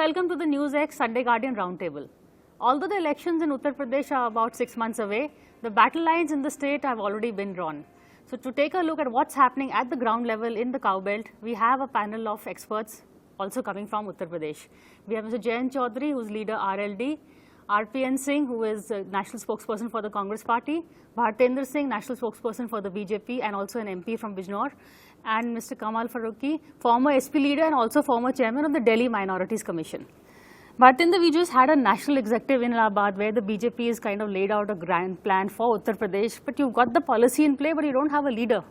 welcome to the NewsX Sunday Guardian Roundtable. Although the elections in Uttar Pradesh are about 6 months away, the battle lines in the state have already been drawn. So to take a look at what's happening at the ground level in the cow belt, we have a panel of experts also coming from Uttar Pradesh. We have Mr. Jayant Chaudhary, who's leader RLD, RPN Singh, who is national spokesperson for the Congress party, Bhartendra Singh, national spokesperson for the BJP and also an MP from Bijnor, and Mr. Kamal Faruqui, former SP leader and also former chairman of the Delhi Minorities Commission. Bhartendra, we just had a national executive in Allahabad where the BJP has kind of laid out a grand plan for Uttar Pradesh, but you've got the policy in play, but you don't have a leader.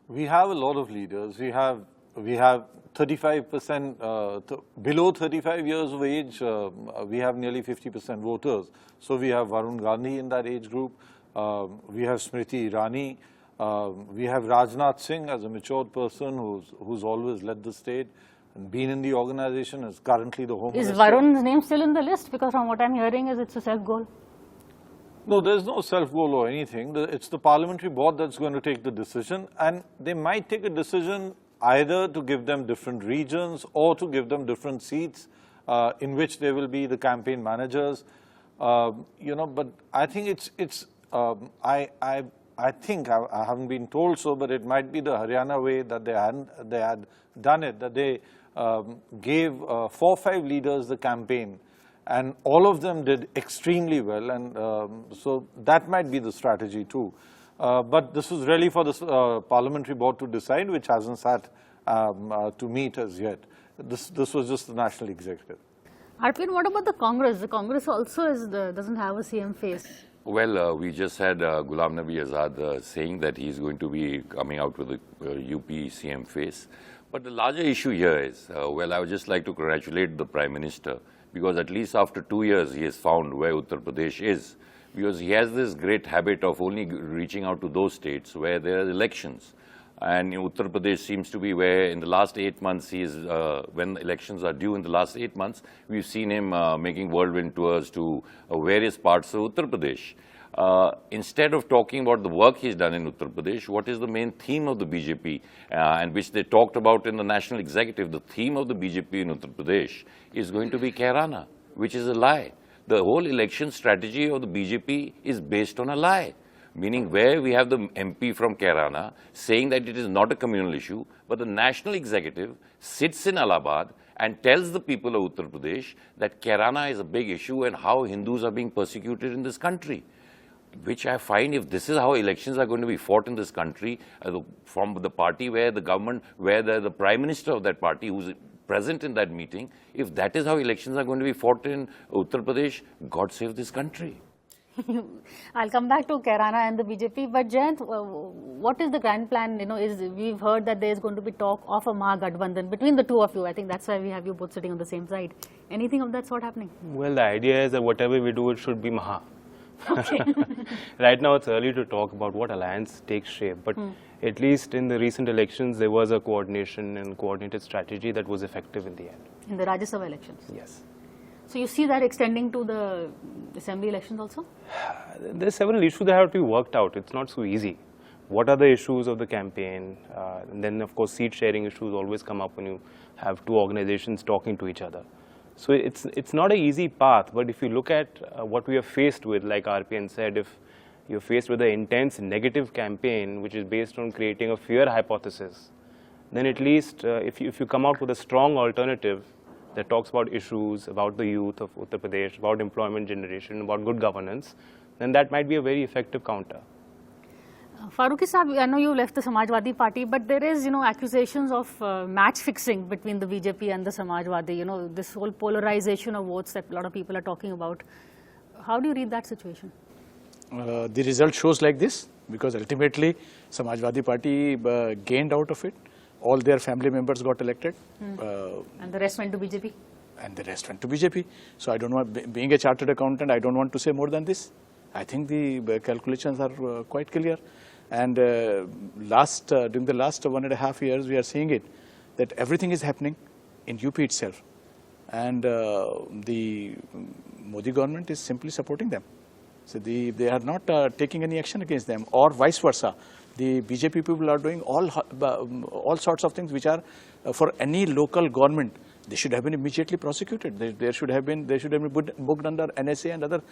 We have a lot of leaders. We have 35%, below 35 years of age, we have nearly 50% voters. So we have Varun Gandhi in that age group. We have Smriti Irani. We have Rajnath Singh as a matured person who's always led the state and been in the organization, is currently the Home Minister. Is Varun's name still in the list? Because from what I'm hearing is it's a self-goal. No, there's no self-goal or anything. It's the parliamentary board that's going to take the decision, and they might take a decision either to give them different regions or to give them different seats in which they will be the campaign managers. But I think I think I haven't been told so, but it might be the Haryana way that they had done it, that they gave 4 or 5 leaders the campaign, and all of them did extremely well, and so that might be the strategy too. But this is really for the parliamentary board to decide, which hasn't sat to meet as yet. This was just the national executive. Arpin, what about the Congress? The Congress also doesn't have a CM face. Well, we just had Ghulam Nabi Azad saying that he's going to be coming out with a UP CM face. But the larger issue here is, I would just like to congratulate the Prime Minister, because at least after 2 years he has found where Uttar Pradesh is. Because he has this great habit of only reaching out to those states where there are elections. And Uttar Pradesh seems to be where in the last 8 months, when elections are due in the last 8 months, we've seen him making whirlwind tours to various parts of Uttar Pradesh. Instead of talking about the work he's done in Uttar Pradesh, what is the main theme of the BJP, and which they talked about in the national executive? The theme of the BJP in Uttar Pradesh is going to be Kairana, which is a lie. The whole election strategy of the BJP is based on a lie. Meaning where we have the MP from Kairana saying that it is not a communal issue, but the national executive sits in Allahabad and tells the people of Uttar Pradesh that Kairana is a big issue and how Hindus are being persecuted in this country. Which I find, if this is how elections are going to be fought in this country, from the party where the government, where the Prime Minister of that party who's present in that meeting, if that is how elections are going to be fought in Uttar Pradesh, God save this country. I'll come back to Kairana and the BJP, but Jayant, what is the grand plan? We've heard that there is going to be talk of a Mahagathbandhan between the two of you. I think that's why we have you both sitting on the same side. Anything of that sort happening? Well, the idea is that whatever we do, it should be Maha. Okay. Right now, it's early to talk about what alliance takes shape, but at least in the recent elections, there was a coordination and coordinated strategy that was effective in the end. In the Rajya Sabha elections? Yes. So you see that extending to the assembly elections also? There are several issues that have to be worked out. It's not so easy. What are the issues of the campaign? And then, of course, seat sharing issues always come up when you have two organizations talking to each other. So it's not an easy path, but if you look at what we are faced with, like RPN said, if you're faced with an intense negative campaign, which is based on creating a fear hypothesis, then at least if you come out with a strong alternative that talks about issues, about the youth of Uttar Pradesh, about employment generation, about good governance, then that might be a very effective counter. Faruqui Sahab, I know you left the Samajwadi party, but there is, accusations of match fixing between the BJP and the Samajwadi, this whole polarization of votes that a lot of people are talking about. How do you read that situation? The result shows like this, because ultimately Samajwadi party gained out of it. All their family members got elected. And the rest went to BJP? And the rest went to BJP. So I don't want, being a chartered accountant, I don't want to say more than this. I think the calculations are quite clear. And during the last 1.5 years, we are seeing it, that everything is happening in UP itself. And the Modi government is simply supporting them. So they are not taking any action against them, or vice versa. The BJP people are doing all sorts of things which are for any local government they should have been immediately prosecuted. They should have been booked under NSA and other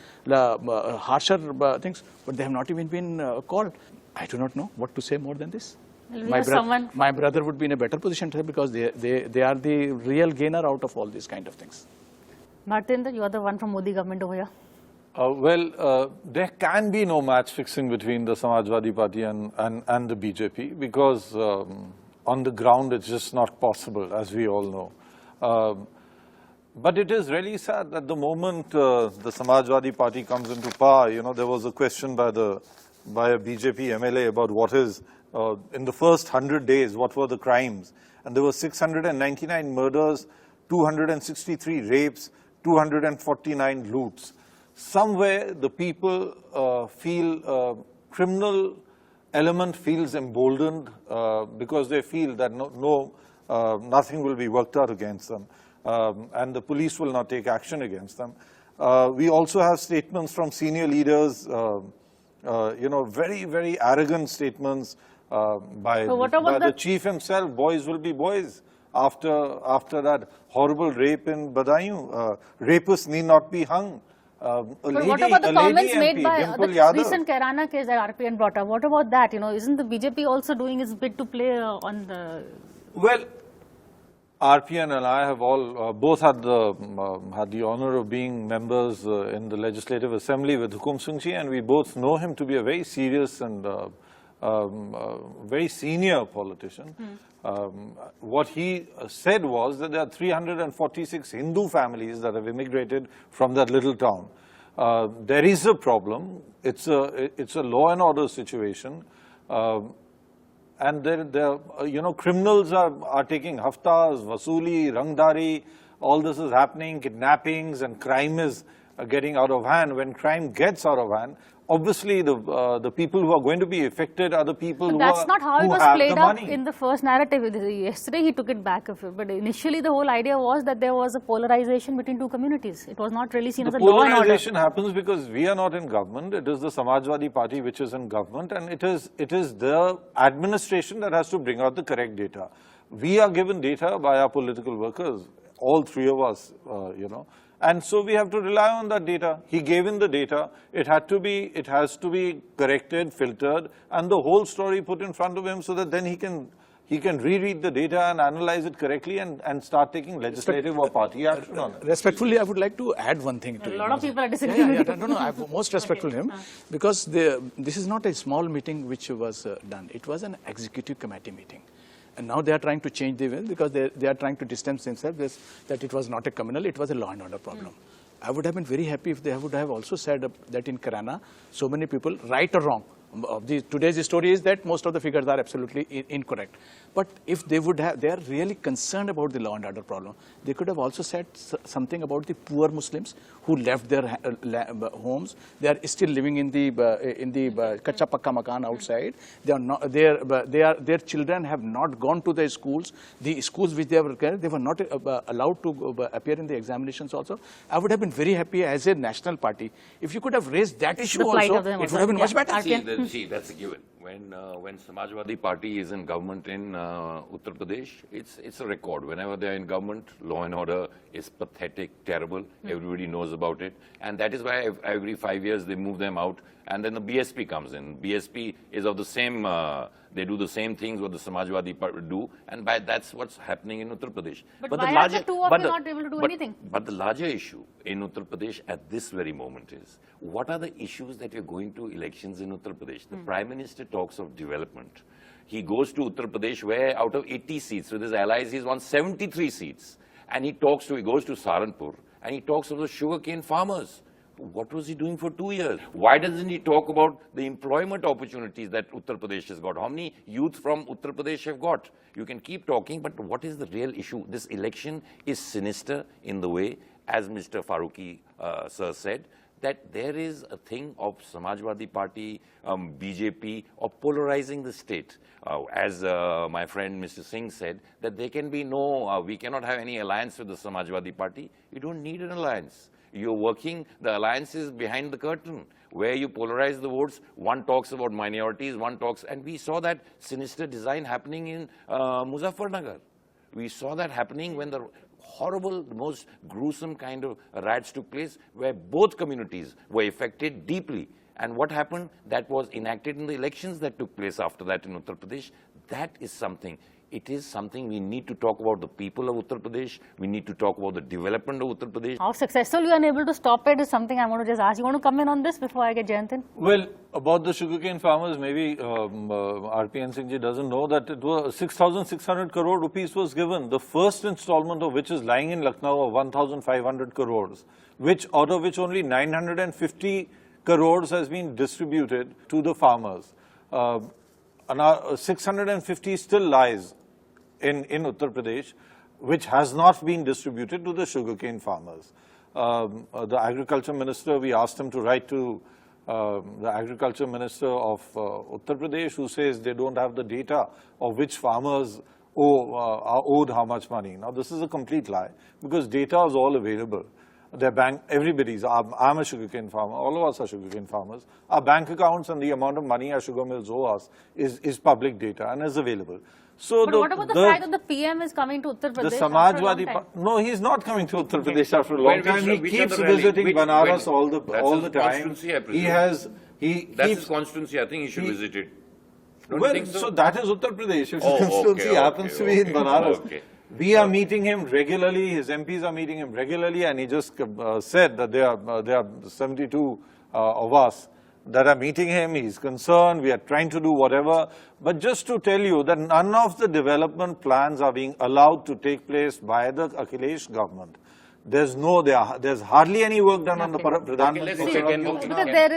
harsher things, but they have not even been called. I do not know what to say more than this. My brother would be in a better position today because they are the real gainer out of all these kind of things. Bhartendra, you are the one from Modi government over here. There can be no match fixing between the Samajwadi Party and the BJP because on the ground it's just not possible, as we all know. But it is really sad that the moment the Samajwadi Party comes into power, you know, there was a question by a BJP MLA about what is, in the first 100 days, what were the crimes? And there were 699 murders, 263 rapes, 249 loots. Somewhere the people feel criminal element feels emboldened because they feel that nothing will be worked out against them and the police will not take action against them. We also have statements from senior leaders, you know, very, very arrogant statements by the chief himself. Boys will be boys. After that horrible rape in Badaयूं, rapists need not be hung. But what about the comments made by the recent Kairana case that RPN brought up? What about that? You know, isn't the BJP also doing its bit to play on the... Well, RPN and I have all both had the honor of being members in the Legislative Assembly with Hukum Singh ji, and we both know him to be a very serious and very senior politician. What he said was that there are 346 Hindu families that have immigrated from that little town. There is a problem. It's a law and order situation, and there you know, criminals are taking haftas, vasuli, rangdari. All this is happening. Kidnappings and crime is getting out of hand. When crime gets out of hand, obviously, the people who are going to be affected are the people who have the money. That's not how it was played up in the first narrative. Yesterday, he took it back a bit. But initially, the whole idea was that there was a polarization between two communities. It was not really seen as a law and order. Polarization happens because we are not in government. It is the Samajwadi Party which is in government, and it is the administration that has to bring out the correct data. We are given data by our political workers, all three of us, you know. And so we have to rely on that data. He gave in the data. It has to be corrected, filtered, and the whole story put in front of him so that then he can reread the data and analyze it correctly and start taking legislative or party action on it. Respectfully, I would like to add one thing to it. A lot of people are disagreeing with you. No, I'm most respectful to him because this is not a small meeting which was done. It was an executive committee meeting. And now they are trying to change the way because they are trying to distance themselves that it was not a communal, it was a law and order problem. I would have been very happy if they would have also said that in Kairana, so many people, right or wrong, today's story is that most of the figures are absolutely incorrect. But if they would have, they are really concerned about the law and order problem, they could have also said something about the poor Muslims who left their homes. They are still living in the kacha pakka makan outside. They are not, their children have not gone to the schools. The schools which they were not allowed to appear in the examinations also. I would have been very happy as a national party if you could have raised that issue also. It would have been much better. See, that's a given. When Samajwadi Party is in government in Uttar Pradesh, it's a record. Whenever they are in government, law and order is pathetic, terrible. Everybody knows about it. And that is why every 5 years they move them out. And then the BSP comes in. BSP is of the same, they do the same things what the Samajwadi Party do. And that's what's happening in Uttar Pradesh. But why are the two of them not able to do anything? But the larger issue in Uttar Pradesh at this very moment is, what are the issues that you're going to elections in Uttar Pradesh? The Prime Minister talks of development. He goes to Uttar Pradesh where out of 80 seats, with his allies, he's won 73 seats. And he goes to Saharanpur and he talks of the sugarcane farmers. What was he doing for 2 years? Why doesn't he talk about the employment opportunities that Uttar Pradesh has got? How many youth from Uttar Pradesh have got? You can keep talking, but what is the real issue? This election is sinister in the way, as Mr. Faruqui sir said, that there is a thing of Samajwadi Party, BJP, of polarizing the state. As my friend Mr. Singh said, that there can be we cannot have any alliance with the Samajwadi Party. You don't need an alliance. You're working, the alliance is behind the curtain, where you polarize the votes. One talks about minorities, one talks, and we saw that sinister design happening in Muzaffarnagar. We saw that happening when horrible, the most gruesome kind of riots took place where both communities were affected deeply. And what happened? That was enacted in the elections that took place after that in Uttar Pradesh. That is something. It is something we need to talk about the people of Uttar Pradesh. We need to talk about the development of Uttar Pradesh. How successful you are able to stop it is something I want to just ask. You want to come in on this before I get Jayant in? Well, about the sugarcane farmers, maybe RPN Singh ji doesn't know that it was 6,600 crore rupees was given. The first installment of which is lying in Lucknow of 1,500 crores, out of which only 950 crores has been distributed to the farmers. 650 still lies in Uttar Pradesh, which has not been distributed to the sugarcane farmers. The agriculture minister, we asked him to write to the agriculture minister of Uttar Pradesh, who says they don't have the data of which farmers are owed how much money. Now, this is a complete lie, because data is all available. Their bank, everybody's, I'm a sugarcane farmer, all of us are sugarcane farmers. Our bank accounts and the amount of money our sugar mills owe us is public data and is available. So but what about the fact that the PM is coming to Uttar Pradesh? The Samajwadi, no, he's not coming to Uttar Pradesh after a long time. He keeps visiting Banaras all the time. That's his constituency. I think he should visit it. Well, so that is Uttar Pradesh. His constituency happens to be in Banaras. We are meeting him regularly, his MPs are meeting him regularly, and he just said that there are 72 of us that are meeting him. He's concerned, we are trying to do whatever. But just to tell you that none of the development plans are being allowed to take place by the Akhilesh government. There's hardly any work done on the Pradhan Minister.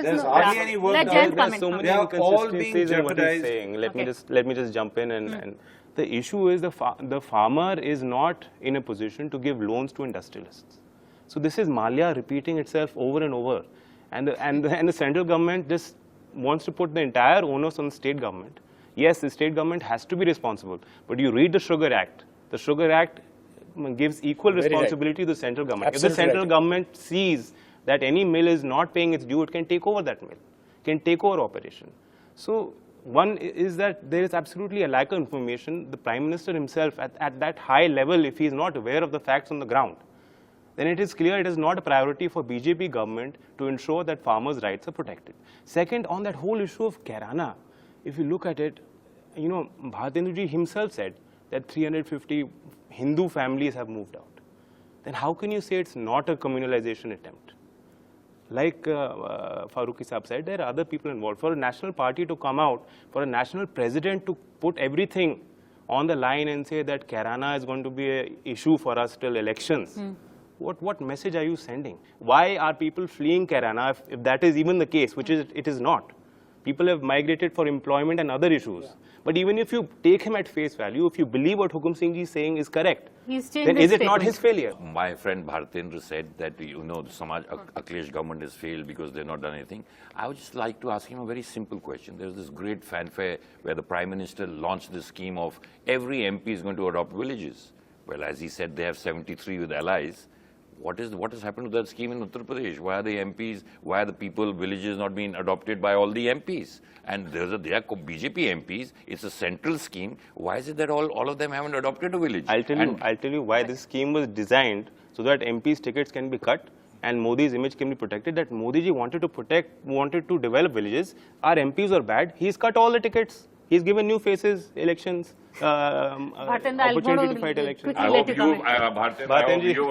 There's hardly any work done. There's so many inconsistencies in what he's saying. Let me just jump in and the issue is the farmer is not in a position to give loans to industrialists. So this is Malia repeating itself over and over, and the central government just wants to put the entire onus on the state government. Yes, the state government has to be responsible, but you read the Sugar Act. The Sugar Act gives equal responsibility to the central government. Absolutely. If the central government sees that any mill is not paying its due, it can take over that mill, can take over operation. So one is that there is absolutely a lack of information. The Prime Minister himself at that high level, if he is not aware of the facts on the ground, then it is clear it is not a priority for BJP government to ensure that farmers' rights are protected. Second, on that whole issue of Kirana, if you look at it, you know, Bhartendra ji himself said that 350 Hindu families have moved out. Then how can you say it's not a communalization attempt? Like Faruqui Saab said, there are other people involved. For a national party to come out, for a national president to put everything on the line and say that Kirana is going to be an issue for us till elections, what message are you sending? Why are people fleeing Kirana if that is even the case, which it is not? People have migrated for employment and other issues. But even if you take him at face value, if you believe what Hukum Singh ji is saying is correct, then is it not his failure? My friend Bhartendra said that, you know, the Akhilesh government has failed because they've not done anything. I would just like to ask him a very simple question. There's this great fanfare where the Prime Minister launched this scheme of every MP is going to adopt villages. Well, as he said, they have 73 with allies. What has happened to that scheme in Uttar Pradesh? Why are the MPs, why are the villages not being adopted by all the MPs? And they are BJP MPs, it's a central scheme. Why is it that all of them haven't adopted a village? I'll tell you why this scheme was designed, so that MPs' tickets can be cut and Modi's image can be protected. That Modi ji wanted to develop villages. Our MPs are bad. He's cut all the tickets. He's given new faces, elections, opportunity to fight elections. I hope you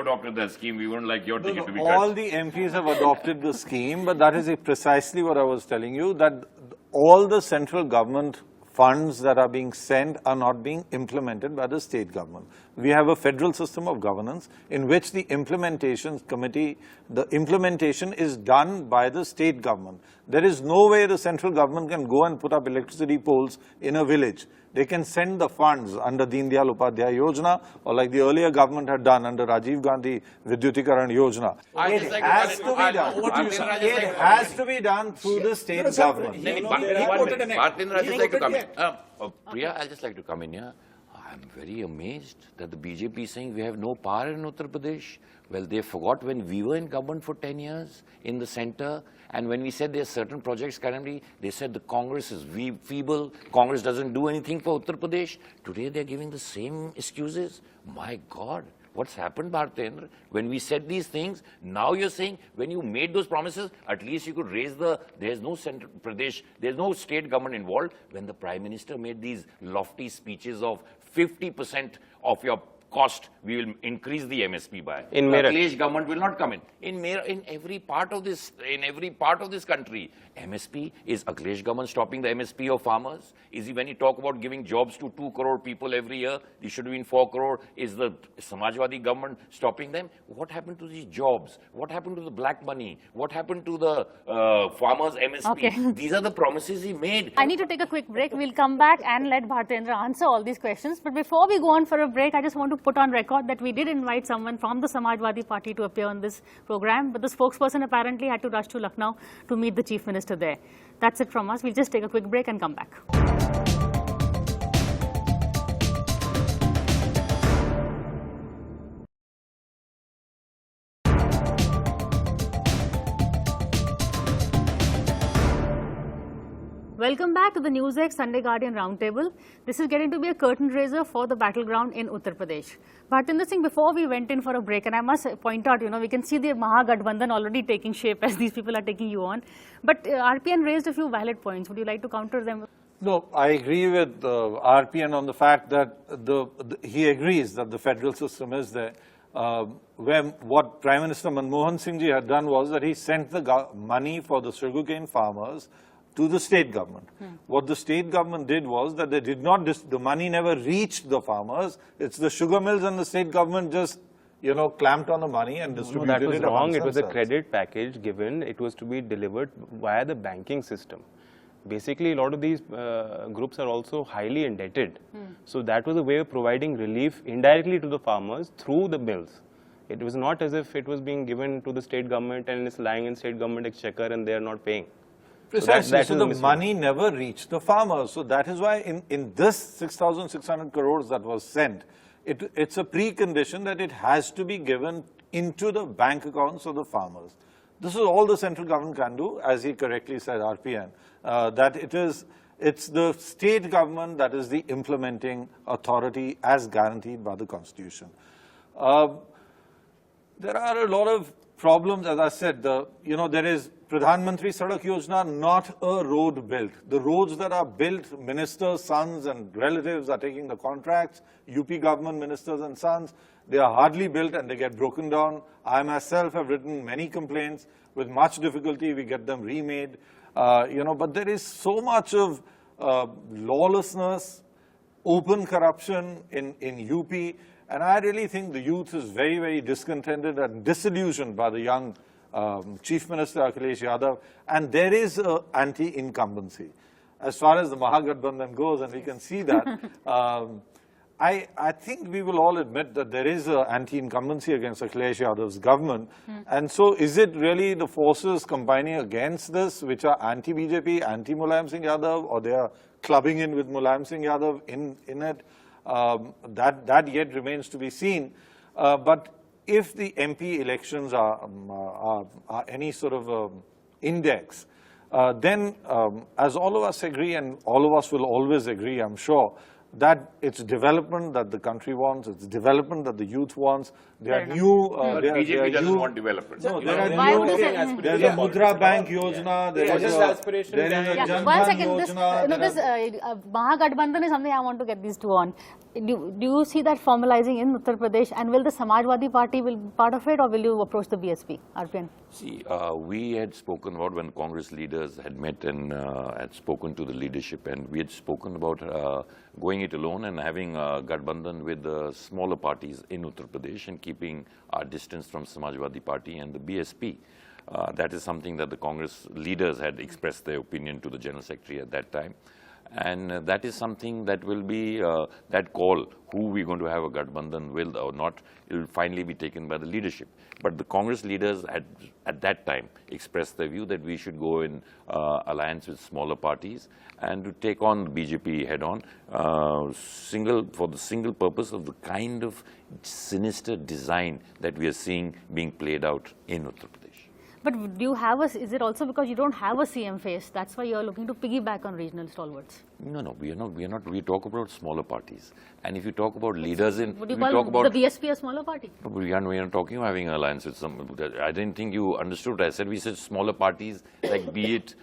adopted that scheme. We wouldn't like your ticket to be cut. All the MPs have adopted the scheme, but that is precisely what I was telling you, that all the central government funds that are being sent are not being implemented by the state government. We have a federal system of governance in which the implementation committee, the implementation is done by the state government. There is no way the central government can go and put up electricity poles in a village. They can send the funds under Deen Dayal Upadhyaya Yojana, or like the earlier government had done under Rajiv Gandhi Vidyutikaren Yojana. It has to be done. It has to be done through the state government. Bhartendra, I'd just like to come in. Priya, I'd just like to come in here. I'm very amazed that the BJP is saying we have no power in Uttar Pradesh. Well, they forgot when we were in government for 10 years in the center, and when we said there are certain projects currently, they said the Congress is feeble, Congress doesn't do anything for Uttar Pradesh. Today they're giving the same excuses. My God, What's happened, Bhartendra? When we said these things, now you're saying when you made those promises, at least you could raise there's no Central Pradesh, there's no state government involved. When the Prime Minister made these lofty speeches of 50% of your cost, we will increase the MSP by. In the Meerut. Akhilesh government will not come in. In every part of this country, MSP, is Akhilesh government stopping the MSP of farmers? Is he, when you talk about giving jobs to 2 crore people every year, it should be in 4 crore, is the Samajwadi government stopping them? What happened to these jobs? What happened to the black money? What happened to the farmers MSP? Okay. These are the promises he made. I need to take a quick break. We'll come back and let Bhartendra answer all these questions. But before we go on for a break, I just want to put on record that we did invite someone from the Samajwadi Party to appear on this program, but the spokesperson apparently had to rush to Lucknow to meet the Chief Minister there. That's it from us. We'll just take a quick break and come back. Welcome back to the NewsX Sunday Guardian Roundtable. This is getting to be a curtain raiser for the battleground in Uttar Pradesh. Bhartendra Singh, before we went in for a break, and I must point out, we can see the Mahagathbandhan already taking shape as these people are taking you on. But RPN raised a few valid points. Would you like to counter them? No, I agree with RPN on the fact that he agrees that the federal system is there. What Prime Minister Manmohan Singh ji had done was that he sent the money for the sugarcane farmers to the state government. What the state government did was that they did not, the money never reached the farmers. It's the sugar mills and the state government just, clamped on the money and distributed it. No, that was wrong. It was a themselves. credit package given. It was to be delivered via the banking system. Basically, a lot of these groups are also highly indebted. So that was a way of providing relief indirectly to the farmers through the mills. It was not as if it was being given to the state government and it's lying in state government exchequer and they are not paying. Precisely. So the money never reached the farmers. So that is why in this 6,600 crores that was sent, it's a precondition that it has to be given into the bank accounts of the farmers. This is all the central government can do, as he correctly said, RPN, that it's the state government that is the implementing authority as guaranteed by the Constitution. There are a lot of problems, as I said, there is Pradhan Mantri Sadak Yojana, not a road built. The roads that are built, ministers' sons and relatives are taking the contracts, UP government ministers and sons, they are hardly built and they get broken down. I myself have written many complaints. With much difficulty, we get them remade. But there is so much of lawlessness, open corruption in UP. And I really think the youth is very, very discontented and disillusioned by the young Chief Minister Akhilesh Yadav. And there is anti-incumbency. As far as the Mahagathbandhan goes, and we can see that, I think we will all admit that there is anti-incumbency against Akhilesh Yadav's government. And so is it really the forces combining against this, which are anti-BJP, anti-Mulayam Singh Yadav, or they are clubbing in with Mulayam Singh Yadav in it? That yet remains to be seen. But if the MP elections are any sort of index, then as all of us agree, and all of us will always agree, I'm sure, that it's development that the country wants, it's development that the youth wants. There are new... BJP doesn't want development. No, there are new... There's a Mudra Bank Yojana, there is a Jan Dhan Yojana. This Mahagathbandhan is something I want to get these two on. Do you see that formalizing in Uttar Pradesh, and will the Samajwadi Party will be part of it, or will you approach the BSP, RPN? See, we had spoken about when Congress leaders had met and had spoken to the leadership, and we had spoken about going it alone and having Gathbandhan with the smaller parties in Uttar Pradesh and keeping our distance from Samajwadi Party and the BSP. That is something that the Congress leaders had expressed their opinion to the General Secretary at that time. And that is something that will be, that call, who we're going to have a Gathbandhan with or not, it will finally be taken by the leadership. But the Congress leaders at that time expressed their view that we should go in alliance with smaller parties and to take on the BJP head-on, for the single purpose of the kind of sinister design that we are seeing being played out in Uttar Pradesh. But do you have a, is it also because you don't have a CM face, that's why you are looking to piggyback on regional stalwarts? No, we are not. We talk about smaller parties. And if you talk about leaders in... Would you call the BSP a smaller party? No, we are not talking about having an alliance with some... I didn't think you understood what I said. We said smaller parties, like be it,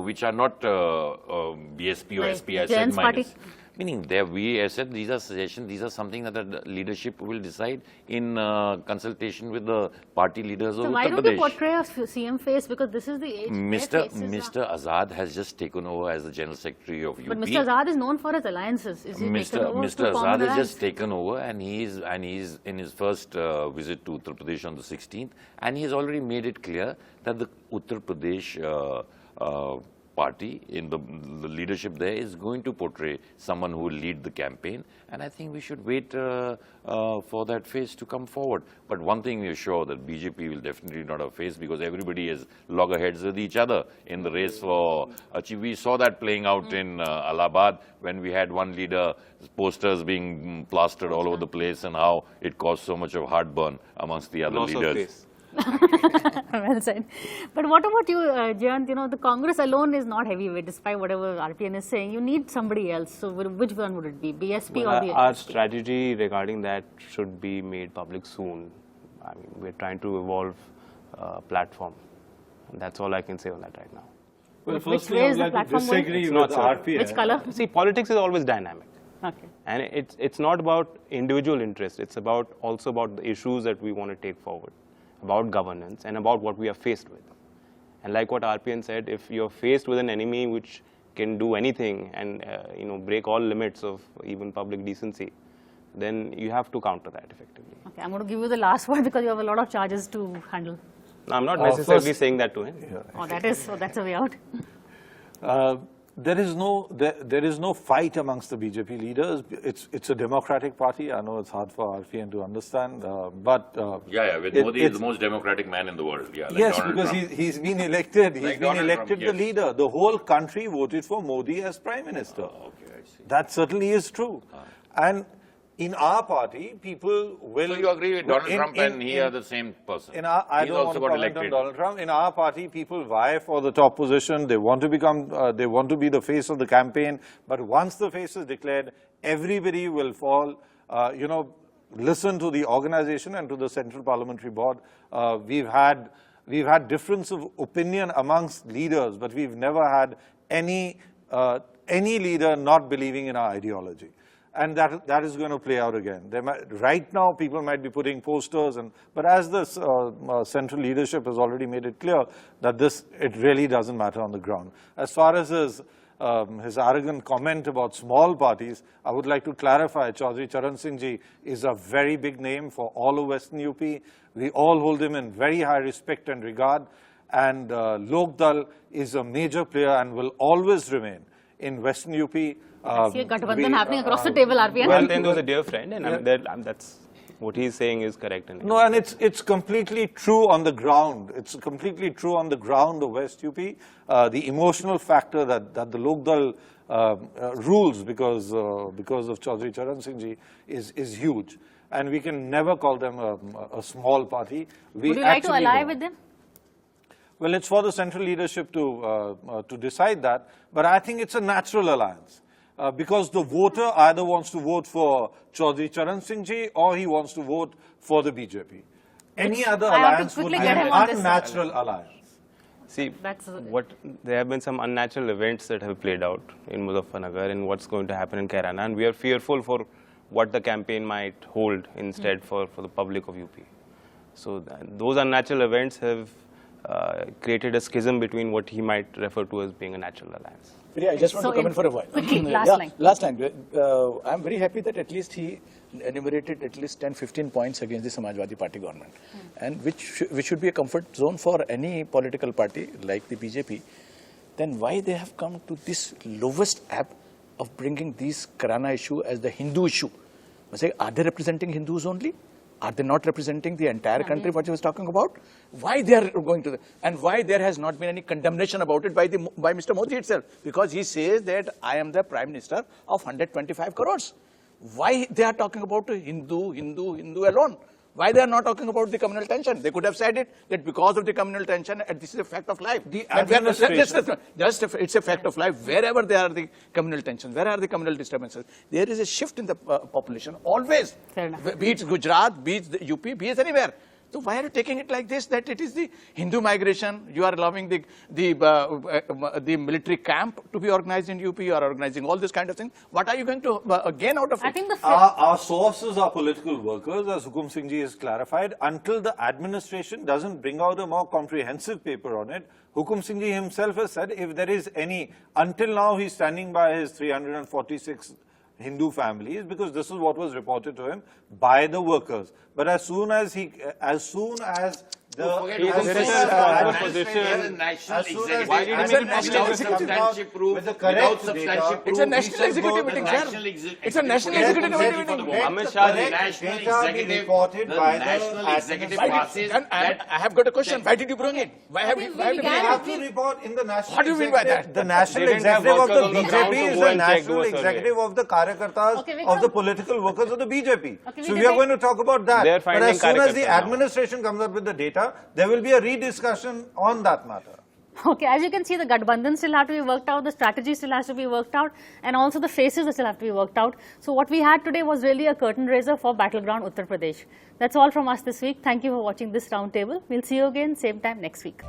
which are not BSP or Like SP, I said Jayant's party? minus. Meaning, I said these are suggestions, these are something that the leadership will decide in consultation with the party leaders of Uttar Pradesh. So why don't you portray a CM face? Because this is the age. Mr. Azad has just taken over as the General Secretary of UP. But Mr. Azad is known for his alliances. Is he Mr. Azad has just taken over, and he is in his first visit to Uttar Pradesh on the 16th, and he has already made it clear that the Uttar Pradesh party in the leadership there is going to portray someone who will lead the campaign, and I think we should wait for that face to come forward. But one thing we are sure, that BJP will definitely not have face, because everybody is loggerheads with each other in the race for achieve. We saw that playing out in Allahabad when we had one leader, posters being plastered all over the place, and how it caused so much of heartburn amongst the other leaders. Well said. But what about you, Jayant? You know, the Congress alone is not heavyweight, despite whatever RPN is saying. You need somebody else. So which one would it be, BSP or the... Our strategy regarding that should be made public soon. I mean, we're trying to evolve a platform. And that's all I can say on that right now. Well, firstly, I would like to disagree with RPN. Which color? See, politics is always dynamic. Okay. And it's not about individual interest. It's also about the issues that we want to take forward, about governance and about what we are faced with. And like what RPN said, if you're faced with an enemy which can do anything and break all limits of even public decency, then you have to counter that effectively. Okay, I'm going to give you the last word because you have a lot of charges to handle. No, I'm not necessarily saying that to him. Yeah. Oh, that's a way out. There is no fight amongst the BJP leaders. It's a democratic party. I know it's hard for RPN to understand, but with Modi is the most democratic man in the world. Yeah, like yes, Donald because Trump. he's been elected. He's Like been Donald elected Trump, the yes. leader. The whole country voted for Modi as Prime Minister. Oh, okay, I see. That certainly is true. And in our party, people will... So you agree with Donald Trump and he are the same person? I He's don't also want to got comment on elected. Donald Trump. In our party, people vie for the top position. They want to become, they want to be the face of the campaign. But once the face is declared, everybody will fall, listen to the organization and to the Central Parliamentary Board. We've had difference of opinion amongst leaders, but we've never had any leader not believing in our ideology. And that is going to play out again. Right now, people might be putting posters, but as the central leadership has already made it clear that it really doesn't matter on the ground. As far as his arrogant comment about small parties, I would like to clarify, Chaudhary Charan Singh ji is a very big name for all of Western UP. We all hold him in very high respect and regard. And Lokdal is a major player and will always remain in Western UP. I see a Gathbandhan happening across the table, RPN. Well, then there was a dear friend, and that's what he's saying is correct. No, and it's completely true on the ground. It's completely true on the ground of West UP. The emotional factor that the Lokdal rules because of Chaudhary Charan Singh ji is huge. And we can never call them a small party. Would you like to ally with them? Well, it's for the central leadership to decide that. But I think it's a natural alliance. Because the voter either wants to vote for Chaudhary Charan Singh ji or he wants to vote for the BJP. Any other alliance would be an unnatural alliance. See, there have been some unnatural events that have played out in Muzaffarnagar and what's going to happen in Kairana, and we are fearful for what the campaign might hold instead for the public of UP. So those unnatural events have created a schism between what he might refer to as being a natural alliance. Priya, I just want to comment for a while. Quickly, last line. I'm very happy that at least he enumerated at least 10-15 points against the Samajwadi Party government, and which should be a comfort zone for any political party like the BJP. Then why they have come to this lowest ebb of bringing this Kairana issue as the Hindu issue? Are they representing Hindus only? Are they not representing the entire country, what he was talking about? Why they are going to and why there has not been any condemnation about it by Mr. Modi itself? Because he says that I am the Prime Minister of 125 crores. Why they are talking about Hindu alone? Why they are not talking about the communal tension? They could have said it, that because of the communal tension, and this is a fact of life. The And administration- it's a fact of life. Wherever there are the communal tensions, where are the communal disturbances, there is a shift in the population, always. Fair enough. Be it Gujarat, be it the UP, be it anywhere. So why are you taking it like this, that it is the Hindu migration, you are allowing the military camp to be organized in UP, you are organizing all this kind of thing. What are you going to gain out of it? I think the Our sources are political workers, as Hukum Singh ji has clarified. Until the administration doesn't bring out a more comprehensive paper on it, Hukum Singh ji himself has said if there is any, until now he's standing by his 346 Hindu families, because this is what was reported to him by the workers. But as soon as the It's a national executive meeting, sir. It's a national executive meeting. Amit Shah, the national executive reported by the national executive passes. I have got a question. Why did you bring it? Why have you? We have to report in the national. What do you mean by that? The national executive of the BJP is the national executive of the Karyakartas of the political workers of the BJP. So we are going to talk about that. But as soon as the administration comes up with the data, there will be a rediscussion on that matter. Okay, as you can see, the Gathbandhan still have to be worked out, the strategy still has to be worked out, and also the faces that still have to be worked out. So what we had today was really a curtain raiser for Battleground Uttar Pradesh. That's all from us this week. Thank you for watching this roundtable. We'll see you again, same time next week.